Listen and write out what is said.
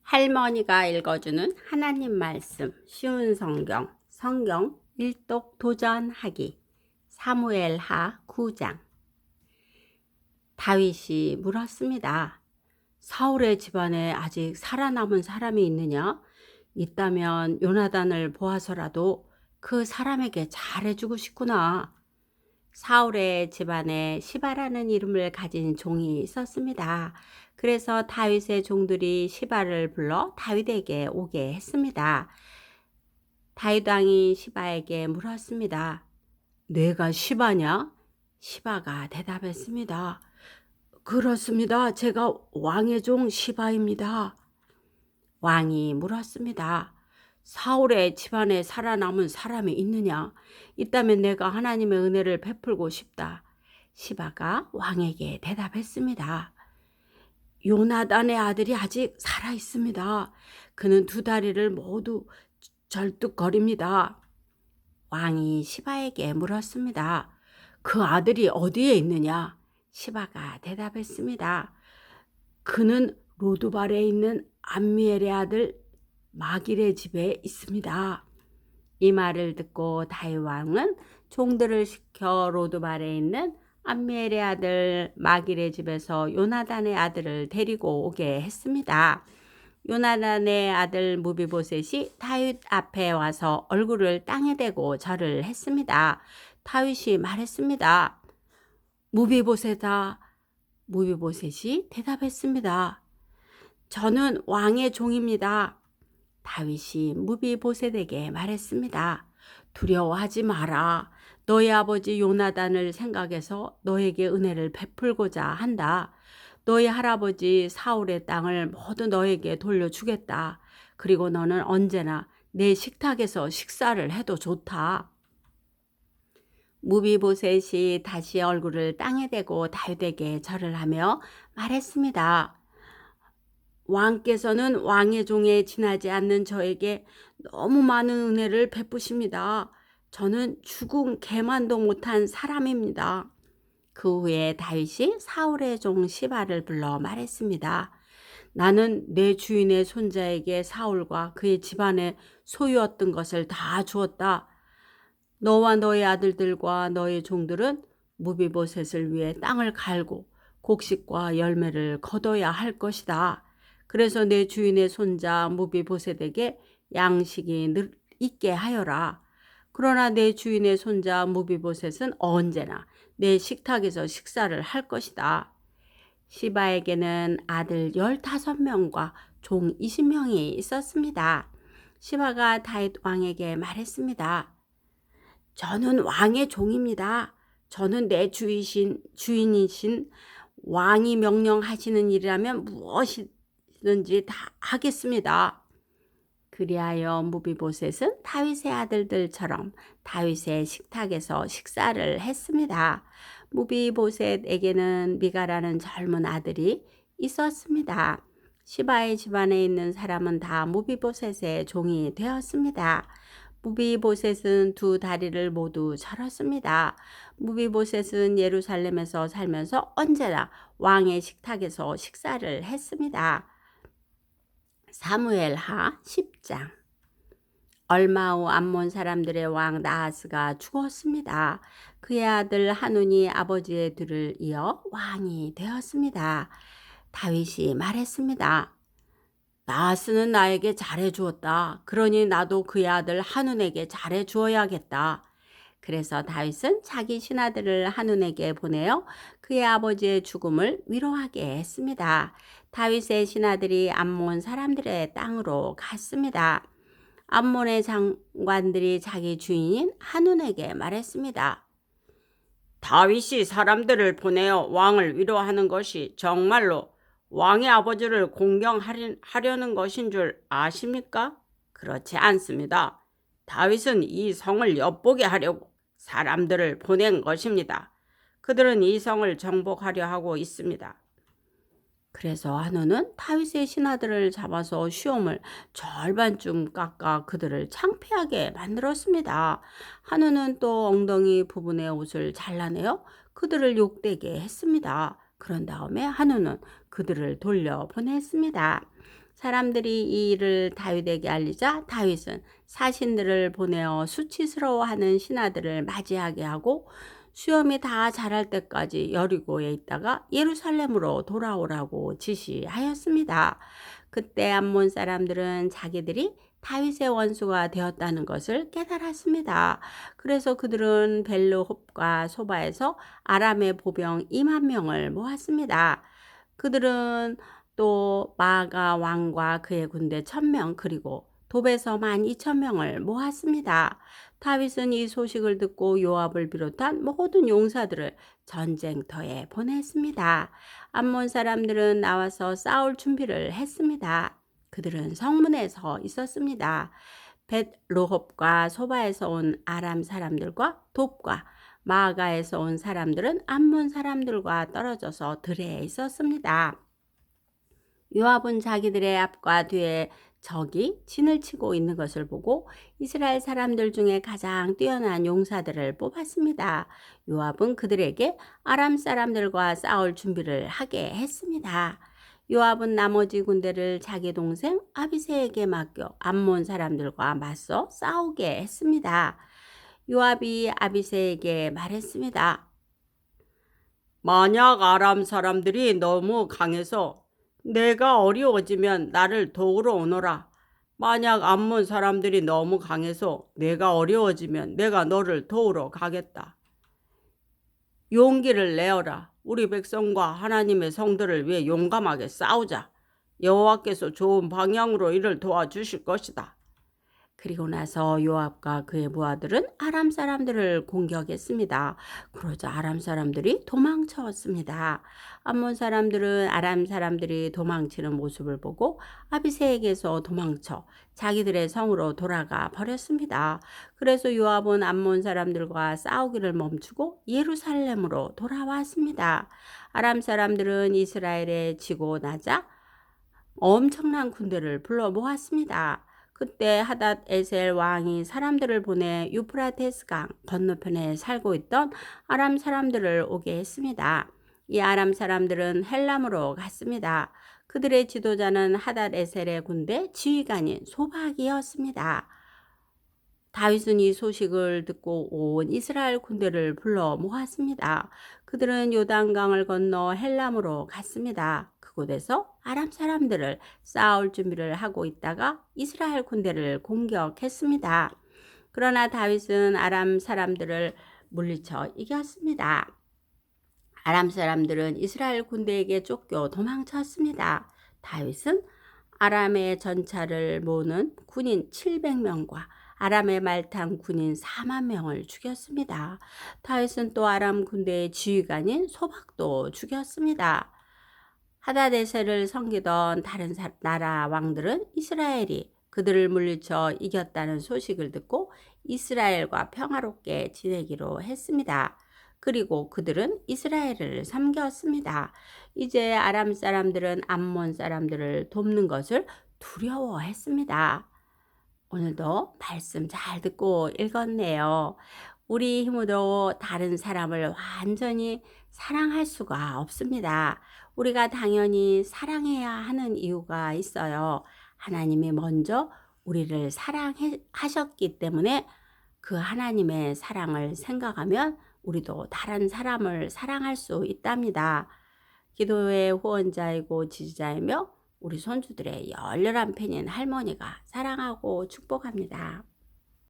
할머니가 읽어주는 하나님 말씀 쉬운 성경 일독 도전하기 사무엘하 9장. 다윗이 물었습니다. 사울의 집안에 아직 살아남은 사람이 있느냐? 있다면 요나단을 보아서라도 그 사람에게 잘해주고 싶구나. 사울의 집안에 시바라는 이름을 가진 종이 있었습니다. 그래서 다윗의 종들이 시바를 불러 다윗에게 오게 했습니다. 다윗 왕이 시바에게 물었습니다. 내가 시바냐? 시바가 대답했습니다. 그렇습니다. 제가 왕의 종 시바입니다. 왕이 물었습니다. 사울의 집안에 살아남은 사람이 있느냐? 있다면 내가 하나님의 은혜를 베풀고 싶다. 시바가 왕에게 대답했습니다. 요나단의 아들이 아직 살아 있습니다. 그는 두 다리를 모두 절뚝거립니다. 왕이 시바에게 물었습니다. 그 아들이 어디에 있느냐? 시바가 대답했습니다. 그는 로두발에 있는 암미엘의 아들 마길의 집에 있습니다. 이 말을 듣고 다윗 왕은 종들을 시켜 로두발에 있는 암미엘의 아들 마길의 집에서 요나단의 아들을 데리고 오게 했습니다. 요나단의 아들 무비보셋이 다윗 앞에 와서 얼굴을 땅에 대고 절을 했습니다. 다윗이 말했습니다. 무비보셋아. 무비보셋이 대답했습니다. 저는 왕의 종입니다. 다윗이 무비보셋에게 말했습니다. 두려워하지 마라. 너의 아버지 요나단을 생각해서 너에게 은혜를 베풀고자 한다. 너의 할아버지 사울의 땅을 모두 너에게 돌려주겠다. 그리고 너는 언제나 내 식탁에서 식사를 해도 좋다. 무비보셋이 다시 얼굴을 땅에 대고 다윗에게 절을 하며 말했습니다. 왕께서는 왕의 종에 지나지 않는 저에게 너무 많은 은혜를 베푸십니다. 저는 죽은 개만도 못한 사람입니다. 그 후에 다윗이 사울의 종 시바를 불러 말했습니다. 나는 내 주인의 손자에게 사울과 그의 집안에 소유했던 것을 다 주었다. 너와 너의 아들들과 너의 종들은 무비보셋을 위해 땅을 갈고 곡식과 열매를 거둬야 할 것이다. 그래서 내 주인의 손자 무비보셋에게 양식이 늘 있게 하여라. 그러나 내 주인의 손자 무비보셋은 언제나 내 식탁에서 식사를 할 것이다. 시바에게는 아들 15명과 종 20명이 있었습니다. 시바가 다윗 왕에게 말했습니다. 저는 왕의 종입니다. 저는 내 주인이신 왕이 명령하시는 일이라면 무엇이든지 다 하겠습니다. 그리하여 무비보셋은 다윗의 아들들처럼 다윗의 식탁에서 식사를 했습니다. 무비보셋에게는 미가라는 젊은 아들이 있었습니다. 시바의 집안에 있는 사람은 다 무비보셋의 종이 되었습니다. 무비보셋은 두 다리를 모두 절었습니다. 무비보셋은 예루살렘에서 살면서 언제나 왕의 식탁에서 식사를 했습니다. 사무엘하 10장. 얼마 후 암몬 사람들의 왕 나하스가 죽었습니다. 그의 아들 하눈이 아버지의 뒤를 이어 왕이 되었습니다. 다윗이 말했습니다. 나하스는 나에게 잘해주었다. 그러니 나도 그의 아들 하눈에게 잘해주어야겠다. 그래서 다윗은 자기 신하들을 하눈에게 보내어 그의 아버지의 죽음을 위로하게 했습니다. 다윗의 신하들이 암몬 사람들의 땅으로 갔습니다. 암몬의 장관들이 자기 주인인 하눈에게 말했습니다. 다윗이 사람들을 보내어 왕을 위로하는 것이 정말로 왕의 아버지를 공경하려는 것인 줄 아십니까? 그렇지 않습니다. 다윗은 이 성을 엿보게 하려고 사람들을 보낸 것입니다. 그들은 이 성을 정복하려 하고 있습니다. 그래서 하눈은 다윗의 신하들을 잡아서 시험을 절반쯤 깎아 그들을 창피하게 만들었습니다. 하눈은 또 엉덩이 부분의 옷을 잘라내어 그들을 욕되게 했습니다. 그런 다음에 하눈은 그들을 돌려보냈습니다. 사람들이 이 일을 다윗에게 알리자 다윗은 사신들을 보내어 수치스러워하는 신하들을 맞이하게 하고 수염이 다 자랄 때까지 여리고에 있다가 예루살렘으로 돌아오라고 지시하였습니다. 그때 암몬 사람들은 자기들이 다윗의 원수가 되었다는 것을 깨달았습니다. 그래서 그들은 벨르홉과 소바에서 아람의 보병 2만 명을 모았습니다. 그들은 또 마아가 왕과 그의 군대 1,000명 그리고 돕에서 12,000명을 모았습니다. 다윗은 이 소식을 듣고 요압을 비롯한 모든 용사들을 전쟁터에 보냈습니다. 암몬 사람들은 나와서 싸울 준비를 했습니다. 그들은 성문에 서 있었습니다. 벳로홉과 소바에서 온 아람 사람들과 돕과 마아가에서 온 사람들은 암몬 사람들과 떨어져서 들에 있었습니다. 요압은 자기들의 앞과 뒤에 적이 진을 치고 있는 것을 보고 이스라엘 사람들 중에 가장 뛰어난 용사들을 뽑았습니다. 요압은 그들에게 아람 사람들과 싸울 준비를 하게 했습니다. 요압은 나머지 군대를 자기 동생 아비새에게 맡겨 암몬 사람들과 맞서 싸우게 했습니다. 요압이 아비새에게 말했습니다. 만약 아람 사람들이 너무 강해서 내가 어려워지면 나를 도우러 오너라. 만약 암몬 사람들이 너무 강해서 내가 어려워지면 내가 너를 도우러 가겠다. 용기를 내어라. 우리 백성과 하나님의 성들을 위해 용감하게 싸우자. 여호와께서 좋은 방향으로 이를 도와주실 것이다. 그리고 나서 요압과 그의 부하들은 아람 사람들을 공격했습니다. 그러자 아람 사람들이 도망쳤습니다. 암몬 사람들은 아람 사람들이 도망치는 모습을 보고 아비새에게서 도망쳐 자기들의 성으로 돌아가 버렸습니다. 그래서 요압은 암몬 사람들과 싸우기를 멈추고 예루살렘으로 돌아왔습니다. 아람 사람들은 이스라엘에 지고 나자 엄청난 군대를 불러 모았습니다. 그때 하닷 에셀 왕이 사람들을 보내 유프라테스 강 건너편에 살고 있던 아람 사람들을 오게 했습니다. 이 아람 사람들은 헬람으로 갔습니다. 그들의 지도자는 하닷 에셀의 군대 지휘관인 소박이었습니다. 다윗은 이 소식을 듣고 온 이스라엘 군대를 불러 모았습니다. 그들은 요단강을 건너 헬람으로 갔습니다. 그곳에서 아람 사람들을 싸울 준비를 하고 있다가 이스라엘 군대를 공격했습니다. 그러나 다윗은 아람 사람들을 물리쳐 이겼습니다. 아람 사람들은 이스라엘 군대에게 쫓겨 도망쳤습니다. 다윗은 아람의 전차를 모는 군인 700명과 아람의 말탄 군인 4만 명을 죽였습니다. 다윗은 또 아람 군대의 지휘관인 소박도 죽였습니다. 하다데셀을 섬기던 다른 나라 왕들은 이스라엘이 그들을 물리쳐 이겼다는 소식을 듣고 이스라엘과 평화롭게 지내기로 했습니다. 그리고 그들은 이스라엘을 섬겼습니다. 이제 아람 사람들은 암몬 사람들을 돕는 것을 두려워했습니다. 오늘도 말씀 잘 듣고 읽었네요. 우리 힘으로 다른 사람을 완전히 사랑할 수가 없습니다. 우리가 당연히 사랑해야 하는 이유가 있어요. 하나님이 먼저 우리를 사랑하셨기 때문에 그 하나님의 사랑을 생각하면 우리도 다른 사람을 사랑할 수 있답니다. 기도의 후원자이고 지지자이며 우리 손주들의 열렬한 팬인 할머니가 사랑하고 축복합니다.